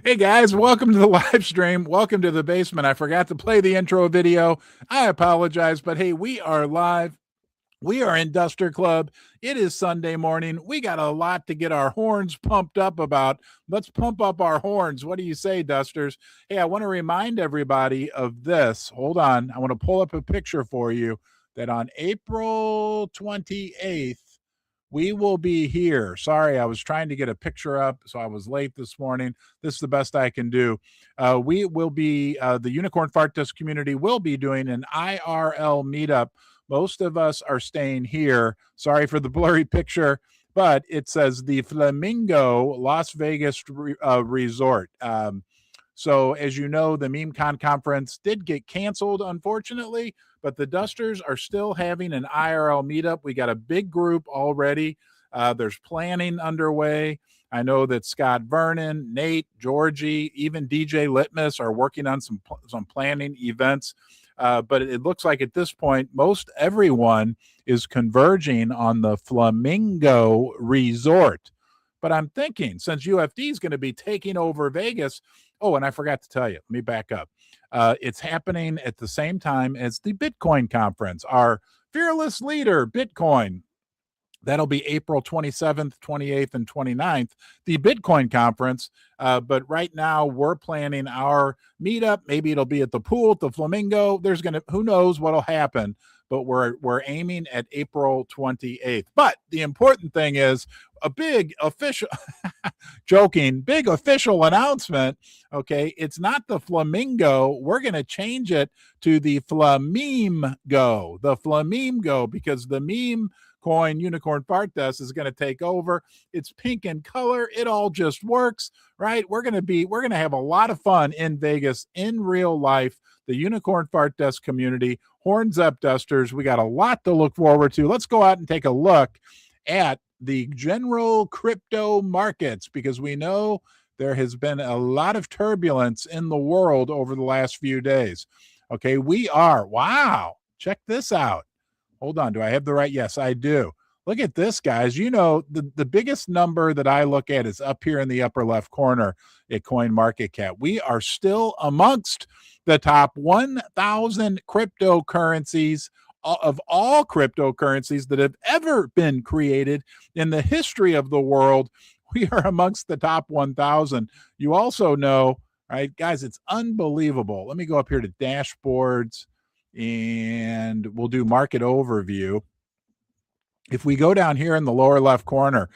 Hey guys, welcome to the live stream. Welcome to the basement. I forgot to play the intro video. I apologize, but hey, we are live. We are in Duster Club. It is Sunday morning. We got a lot to get our horns pumped up about. Let's pump up our horns. What do you say, Dusters? Hey, I want to remind everybody of this. Hold on. I want to pull up a picture for you that on April 28th, we will be here. Sorry, I was trying to get a picture up, so I was late this morning. This is the best I can do. We will be, the Unicorn Fart Dust community will be doing an IRL meetup. Most of us are staying here. Sorry for the blurry picture, but it says the Flamingo Las Vegas Resort. So as you know, the MemeCon conference did get canceled, unfortunately, but the Dusters are still having an IRL meetup. We got a big group already. There's planning underway. I know that Scott Vernon, Nate, Georgie, even DJ Litmus are working on some planning events. But it looks like at this point, most everyone is converging on the Flamingo Resort. But I'm thinking, since UFD is going to be taking over Vegas, oh, and I forgot to tell you, let me back up. It's happening at the same time as the Bitcoin conference. Our fearless leader, Bitcoin, that'll be April 27th, 28th, and 29th, the Bitcoin conference. But right now, we're planning our meetup. Maybe it'll be at the pool, at the Flamingo. Who knows what'll happen, but we're aiming at April 28th. But the important thing is a big official, big official announcement. Okay, it's not the Flamingo. We're going to change it to the Fla'meme'Go, because the meme coin Unicorn Fart Dust is going to take over. It's pink in color. It all just works, right? We're going to have a lot of fun in Vegas in real life. The Unicorn Fart Dust community, horns up, Dusters. We got a lot to look forward to. Let's go out and take a look at the general crypto markets, because we know there has been a lot of turbulence in the world over the last few days. Okay, wow, check this out. Hold on, do I have the right? Yes, I do. Look at this, guys. You know, the biggest number that I look at is up here in the upper left corner at CoinMarketCap. We are still amongst the top 1,000 cryptocurrencies of all cryptocurrencies that have ever been created in the history of the world. We are amongst the top 1,000. You also know, right, guys, it's unbelievable. Let me go up here to dashboards and we'll do market overview. If we go down here in the lower left corner,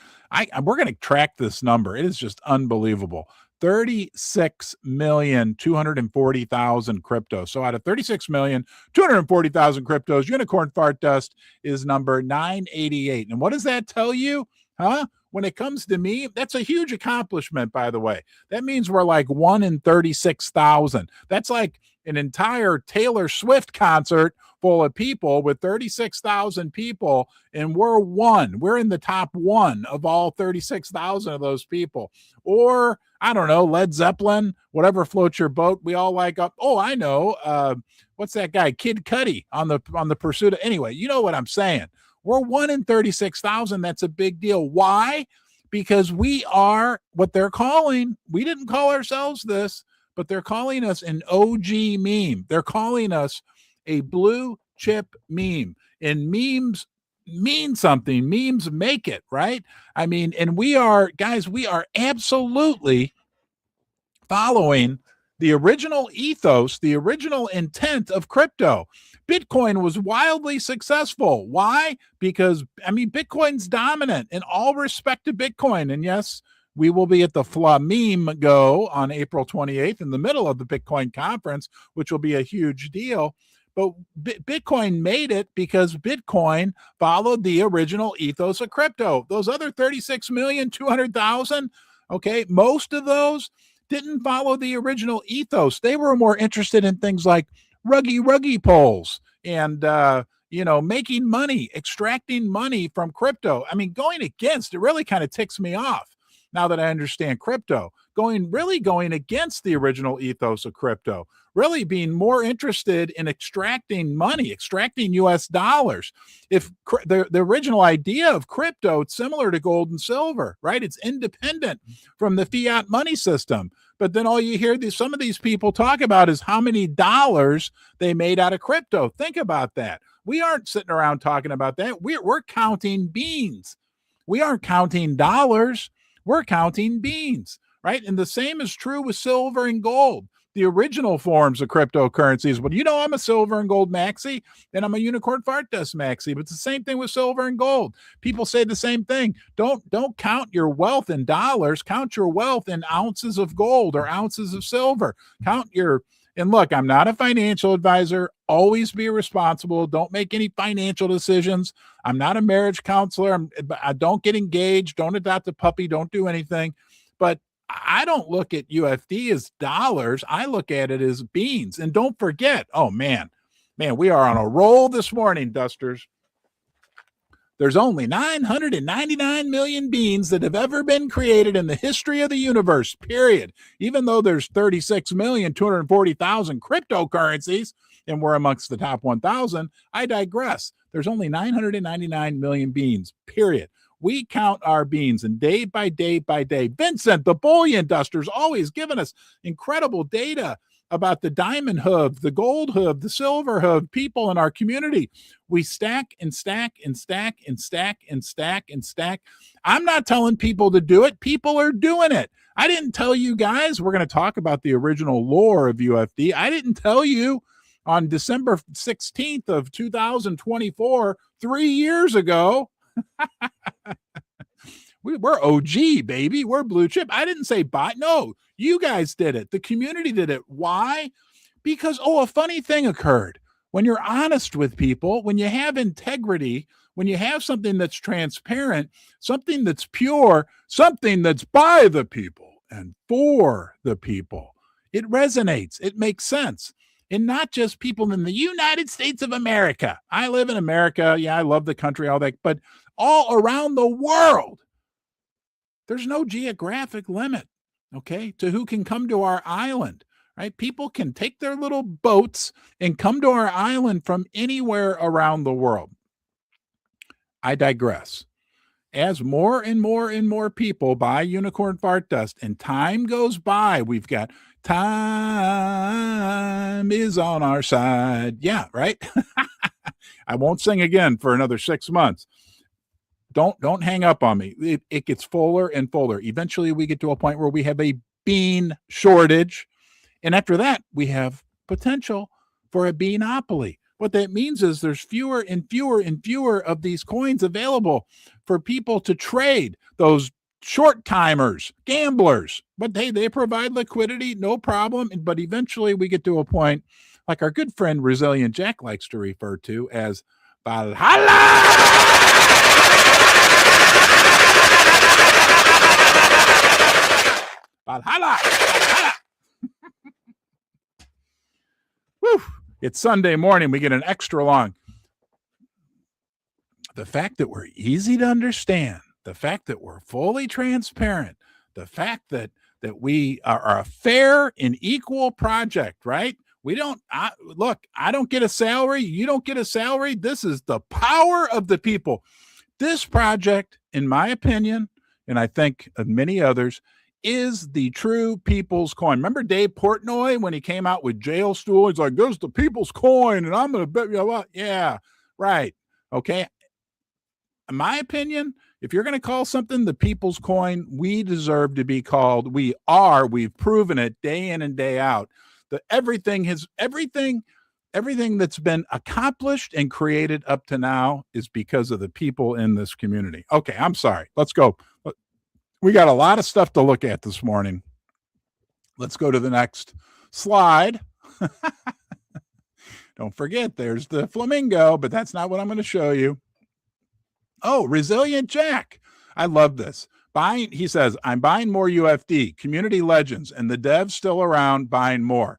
we're going to track this number. It is just unbelievable. 36,240,000 cryptos. So out of 36,240,000 cryptos, Unicorn Fart Dust is number 988. And what does that tell you? Huh? When it comes to me, that's a huge accomplishment, by the way. That means we're like 1 in 36,000. That's like an entire Taylor Swift concert full of people with 36,000 people, and we're in the top 1 of all 36,000 of those people. Or I don't know, Led Zeppelin, whatever floats your boat. We all like up. Oh, I know. What's that guy? Kid Cudi on the Pursuit. Anyway, you know what I'm saying. We're 1 in 36,000. That's a big deal. Why? Because we are what they're calling. We didn't call ourselves this, but they're calling us an OG meme. They're calling us a blue chip meme. And memes mean something. Memes make it, right? I mean, and we are absolutely following the original ethos, the original intent of crypto. Bitcoin was wildly successful. Why? Because, I mean, Bitcoin's dominant in all respect to Bitcoin. And yes, we will be at the Fla'meme'Go on April 28th in the middle of the Bitcoin conference, which will be a huge deal. But Bitcoin made it because Bitcoin followed the original ethos of crypto. Those other 36,200,000, okay, most of those didn't follow the original ethos. They were more interested in things like ruggy polls and, making money, extracting money from crypto. I mean, going against, it really kind of ticks me off. now that I understand crypto, really going against the original ethos of crypto, really being more interested in extracting money, extracting US dollars. If the original idea of crypto, it's similar to gold and silver, right? It's independent from the fiat money system. But then all you hear some of these people talk about is how many dollars they made out of crypto. Think about that. We aren't sitting around talking about that. We're counting beans. We aren't counting dollars. We're counting beans, right? And the same is true with silver and gold. The original forms of cryptocurrencies. Well, I'm a silver and gold maxi, and I'm a unicorn fart dust maxi. But it's the same thing with silver and gold. People say the same thing. Don't count your wealth in dollars. Count your wealth in ounces of gold or ounces of silver. And look, I'm not a financial advisor. Always be responsible. Don't make any financial decisions. I'm not a marriage counselor. I don't get engaged. Don't adopt a puppy. Don't do anything. But I don't look at UFD as dollars. I look at it as beans. And don't forget, man, we are on a roll this morning, Dusters. There's only 999 million beans that have ever been created in the history of the universe, period. Even though there's 36,240,000 cryptocurrencies, and we're amongst the top 1,000, I digress. There's only 999 million beans, period. We count our beans, and day by day by day, Vincent, the bullion dusters, always giving us incredible data about the diamond hoof, the gold hoof, the silver hoof, people in our community. We stack and stack and stack and stack and stack and stack. I'm not telling people to do it. People are doing it. I didn't tell you guys we're going to talk about the original lore of UFD. I didn't tell you on December 16th of 2024, 3 years ago. We're OG, baby. We're blue chip. I didn't say bot. No, you guys did it. The community did it. Why? Because, a funny thing occurred. When you're honest with people, when you have integrity, when you have something that's transparent, something that's pure, something that's by the people and for the people, it resonates. It makes sense. And not just people in the United States of America. I live in America. Yeah, I love the country, all that, but all around the world. There's no geographic limit, okay, to who can come to our island, right? People can take their little boats and come to our island from anywhere around the world. I digress. As more and more and more people buy unicorn fart dust and time goes by, we've got time is on our side. Yeah, right? I won't sing again for another 6 months. Don't hang up on me. It gets fuller and fuller. Eventually, we get to a point where we have a bean shortage. And after that, we have potential for a beanopoly. What that means is there's fewer and fewer and fewer of these coins available for people to trade, those short timers, gamblers. But hey, they provide liquidity, no problem. But eventually, we get to a point, like our good friend Resilient Jack likes to refer to as Valhalla! Valhalla! Valhalla! Woo! It's Sunday morning. We get an extra long. The fact that we're easy to understand, the fact that we're fully transparent, the fact that we are a fair and equal project, right? We don't look, I don't get a salary. You don't get a salary. This is the power of the people. This project, in my opinion, and I think of many others, is the true people's coin. Remember Dave Portnoy when he came out with Jail Stool? He's like, "There's the people's coin, and I'm going to bet you a lot." Yeah, right. Okay. In my opinion, if you're going to call something the people's coin, we deserve to be called. We've proven it day in and day out. Everything that's been accomplished and created up to now is because of the people in this community. Okay, I'm sorry. Let's go. We got a lot of stuff to look at this morning. Let's go to the next slide. Don't forget, there's the flamingo, but that's not what I'm going to show you. Oh, Resilient Jack. I love this. He says, I'm buying more UFD, community legends, and the devs still around buying more.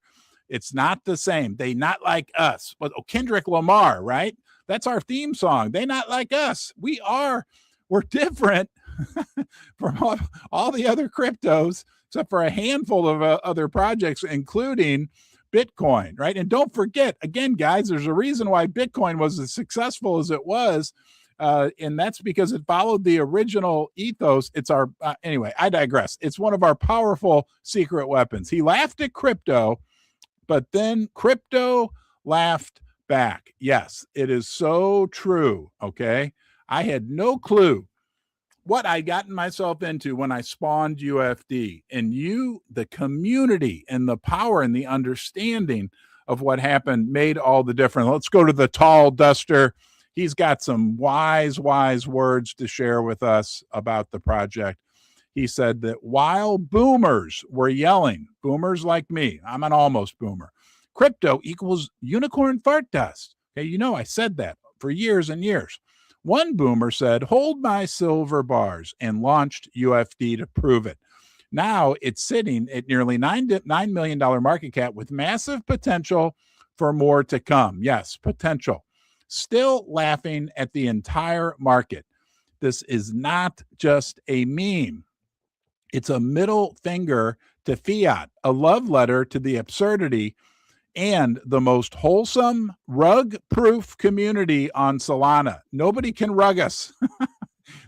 It's not the same. They not like us. But Kendrick Lamar, right? That's our theme song. They not like us. We're different. from all the other cryptos, except for a handful of other projects, including Bitcoin, right? And don't forget, again, guys, there's a reason why Bitcoin was as successful as it was. And that's because it followed the original ethos. It's our, anyway, I digress. It's one of our powerful secret weapons. He laughed at crypto, but then crypto laughed back. Yes, it is so true. Okay. I had no clue what I'd gotten myself into when I spawned UFD, and the community and the power and the understanding of what happened made all the difference. Let's go to the tall duster. He's got some wise words to share with us about the project. He said that while boomers were yelling, boomers like me, I'm an almost boomer, crypto equals unicorn fart dust. Okay, you know, I said that for years and years. One boomer said, hold my silver bars, and launched UFD to prove it. Now it's sitting at nearly $9 million market cap with massive potential for more to come. Yes, potential. Still laughing at the entire market. This is not just a meme. It's a middle finger to fiat, a love letter to the absurdity, and the most wholesome rug-proof community on Solana. Nobody can rug us.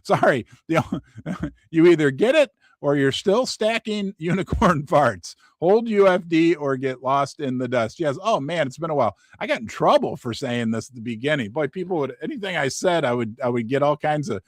Sorry. You either get it or you're still stacking unicorn farts. Hold UFD or get lost in the dust. Yes. Oh man, it's been a while. I got in trouble for saying this at the beginning. Boy, people would, anything I said, I would get all kinds of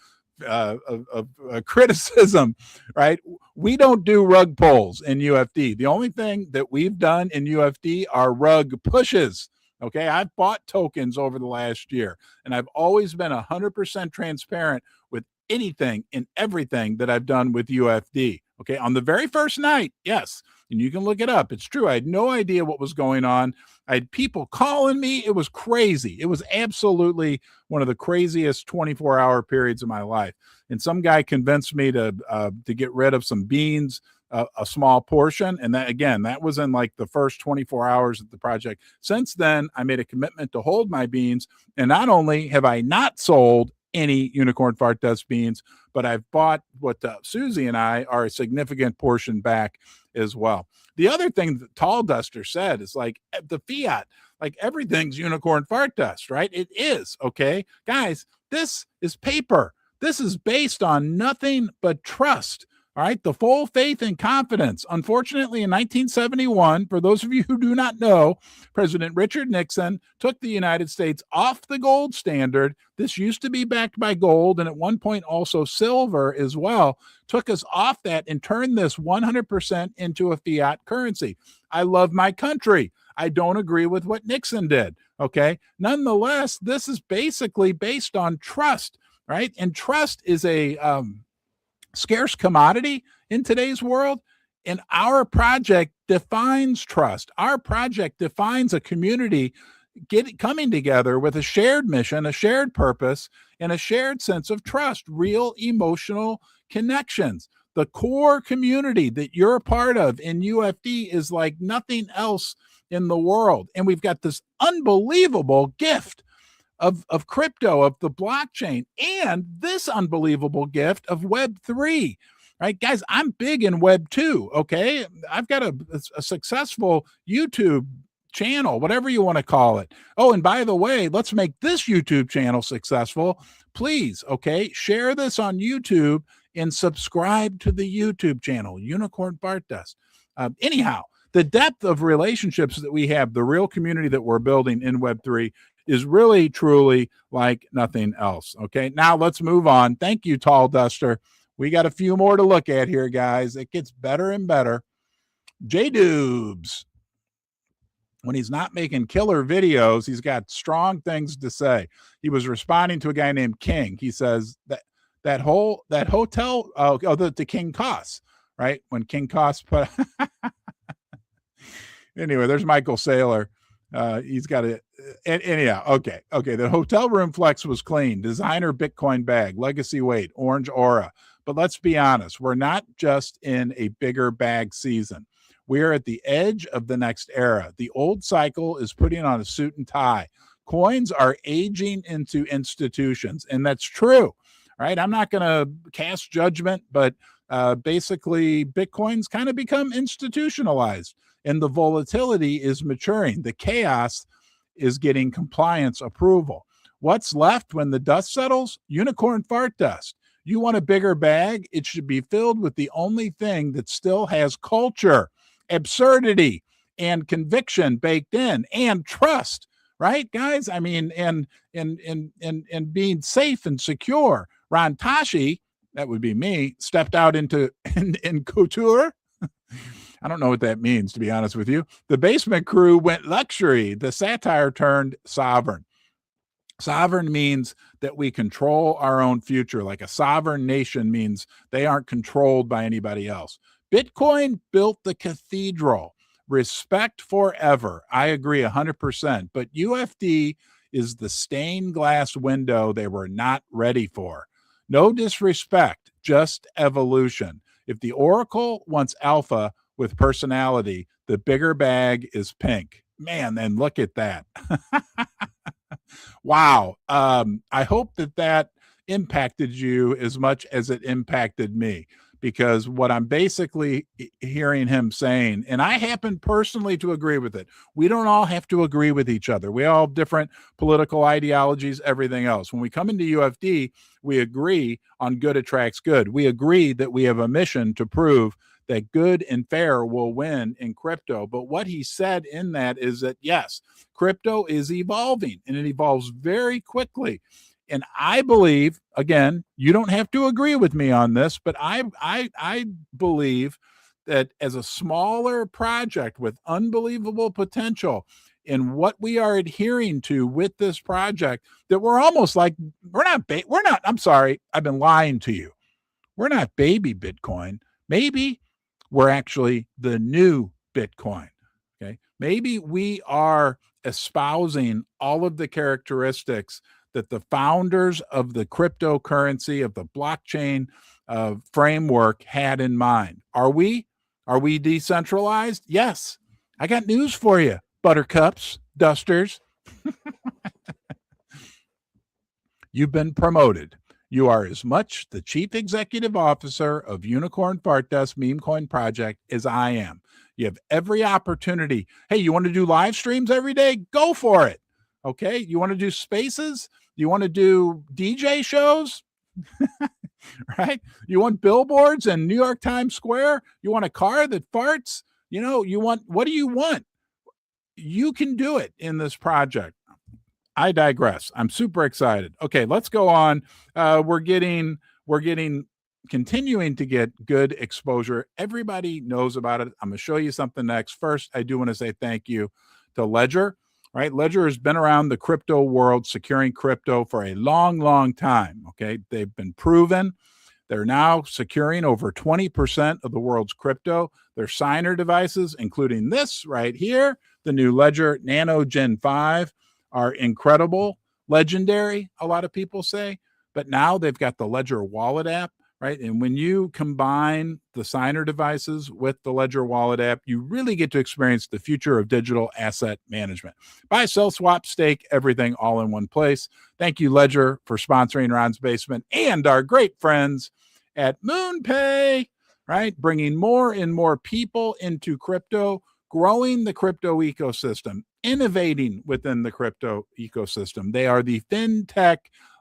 criticism, right? We don't do rug pulls in UFD. The only thing that we've done in UFD are rug pushes. Okay, I've bought tokens over the last year, and I've always been 100% transparent with anything and everything that I've done with UFD. Okay, on the very first night, yes, and you can look it up. It's true. I had no idea what was going on. I had people calling me. It was crazy. It was absolutely one of the craziest 24-hour periods of my life. And some guy convinced me to get rid of some beans, a small portion. And that, again, that was in like the first 24 hours of the project. Since then, I made a commitment to hold my beans. And not only have I not sold any unicorn fart dust beans, but I've bought what Susie and I are a significant portion back as well. The other thing that Tall Duster said is like the fiat, like everything's unicorn fart dust, right? It is. Okay, guys, this is paper. This is based on nothing but trust. All right, the full faith and confidence. Unfortunately, in 1971, for those of you who do not know, President Richard Nixon took the United States off the gold standard. This used to be backed by gold, and at one point also silver as well. Took us off that and turned this 100% into a fiat currency. I love my country. I don't agree with what Nixon did. Okay, nonetheless, this is basically based on trust, right? And trust is a scarce commodity in today's world. And our project defines trust. Our project defines a community coming together with a shared mission, a shared purpose, and a shared sense of trust, real emotional connections. The core community that you're a part of in UFD is like nothing else in the world. And we've got this unbelievable gift of crypto, of the blockchain, and this unbelievable gift of Web3, right? Guys, I'm big in Web2, okay? I've got a successful YouTube channel, whatever you want to call it. Oh, and by the way, let's make this YouTube channel successful. Please, okay? Share this on YouTube and subscribe to the YouTube channel, Unicorn Fart Dust. Anyhow, the depth of relationships that we have, the real community that we're building in Web3 is really, truly like nothing else. Okay, now let's move on. Thank you, Tall Duster. We got a few more to look at here, guys. It gets better and better. J-Dubes. When he's not making killer videos, he's got strong things to say. He was responding to a guy named King. He says that hotel, the King Koss, right? When King Koss put anyway, there's Michael Saylor. He's got it. Anyhow, okay. The hotel room flex was clean. Designer Bitcoin bag, legacy weight, orange aura. But let's be honest, we're not just in a bigger bag season. We're at the edge of the next era. The old cycle is putting on a suit and tie. Coins are aging into institutions, and that's true. right? I'm not going to cast judgment, but basically Bitcoin's kind of become institutionalized and the volatility is maturing. The chaos is getting compliance approval. What's left when the dust settles? Unicorn fart dust. You want a bigger bag? It should be filled with the only thing that still has culture, absurdity, and conviction baked in, and trust, right, guys? I mean, and being safe and secure. Ron Tashi, that would be me, stepped out into in couture. I don't know what that means, to be honest with you. The basement crew went luxury. The satire turned sovereign. Sovereign means that we control our own future. Like a sovereign nation means they aren't controlled by anybody else. Bitcoin built the cathedral. Respect forever. I agree 100%. But UFD is the stained glass window they were not ready for. No disrespect, just evolution. If the Oracle wants alpha with personality, the bigger bag is pink. Man, then look at that. Wow. I hope that impacted you as much as it impacted me, because what I'm basically hearing him saying, and I happen personally to agree with it. We don't all have to agree with each other. We all have different political ideologies, everything else. When we come into UFD, we agree on good attracts good. We agree that we have a mission to prove that good and fair will win in crypto. But what he said in that is that, yes, crypto is evolving and it evolves very quickly. And I believe, again, you don't have to agree with me on this, but I believe that as a smaller project with unbelievable potential in what we are adhering to with this project, that we're almost like, I'm sorry, I've been lying to you. We're not baby Bitcoin. Maybe we're actually the new Bitcoin. Okay. Maybe we are espousing all of the characteristics that the founders of the cryptocurrency, of the blockchain framework had in mind. Are we decentralized? Yes. I got news for you, buttercups, dusters. You've been promoted. You are as much the chief executive officer of Unicorn Fart Dust Meme Coin Project as I am. You have every opportunity. Hey, you want to do live streams every day? Go for it. Okay. You want to do spaces? You want to do DJ shows? Right? You want billboards in New York Times Square? You want a car that farts? What do you want? You can do it in this project. I digress. I'm super excited. Okay, let's go on. We're continuing to get good exposure. Everybody knows about it. I'm going to show you something next. First, I do want to say thank you to Ledger. Right? Ledger has been around the crypto world, securing crypto for a long, long time. Okay, they've been proven. They're now securing over 20% of the world's crypto. Their signer devices, including this right here, the new Ledger Nano Gen 5, are incredible, legendary, a lot of people say. But now they've got the Ledger Wallet app, right? And when you combine the signer devices with the Ledger Wallet app, you really get to experience the future of digital asset management. Buy, sell, swap, stake, everything all in one place. Thank you, Ledger, for sponsoring Ron's Basement and our great friends at MoonPay, right? Bringing more and more people into crypto, growing the crypto ecosystem, innovating within the crypto ecosystem. They are the fintech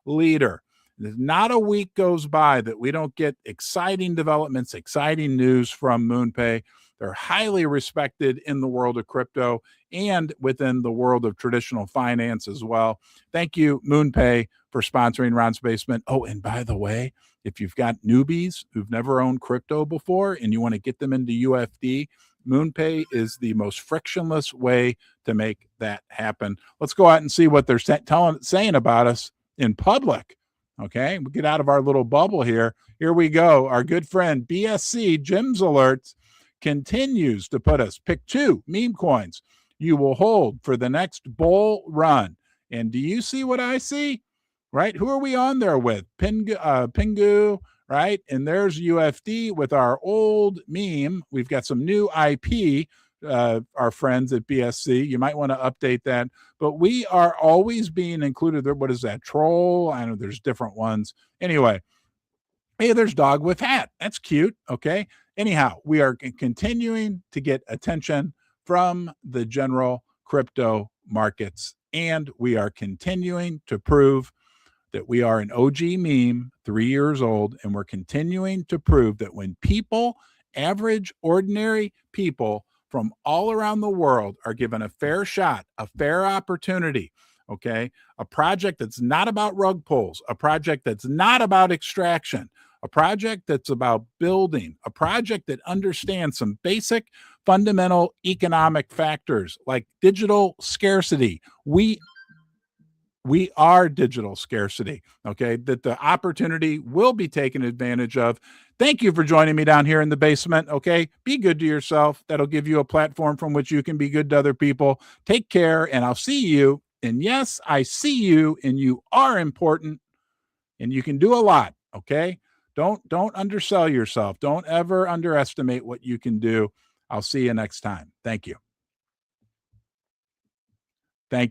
leader. Not a week goes by that we don't get exciting developments, exciting news from MoonPay. They're highly respected in the world of crypto and within the world of traditional finance as well. Thank you, MoonPay, for sponsoring Ron's Basement. Oh, and by the way, if you've got newbies who've never owned crypto before and you want to get them into UFD, MoonPay is the most frictionless way to make that happen. Let's go out and see what they're saying about us in public. Okay, we'll get out of our little bubble here. Here we go. Our good friend BSC Jim's Alerts continues to put us, pick 2 meme coins you will hold for the next bull run. And do you see what I see? Right? Who are we on there with? Pingu, right? And there's UFD with our old meme. We've got some new IP, our friends at BSC. You might want to update that. But we are always being included there. What is that? Troll? I know there's different ones. Anyway, Hey, there's dog with hat. That's cute. Okay. Anyhow, we are continuing to get attention from the general crypto markets, and we are continuing to prove that we are an OG meme, 3 years old, and we're continuing to prove that when people, average, ordinary people from all around the world, are given a fair shot, a fair opportunity, okay, a project that's not about rug pulls, a project that's not about extraction, a project that's about building, a project that understands some basic fundamental economic factors like digital scarcity. We are digital scarcity, okay, that the opportunity will be taken advantage of. Thank you for joining me down here in the basement, okay? Be good to yourself. That'll give you a platform from which you can be good to other people. Take care, and I'll see you. And yes, I see you, and you are important, and you can do a lot, okay? Don't undersell yourself. Don't ever underestimate what you can do. I'll see you next time. Thank you. Thank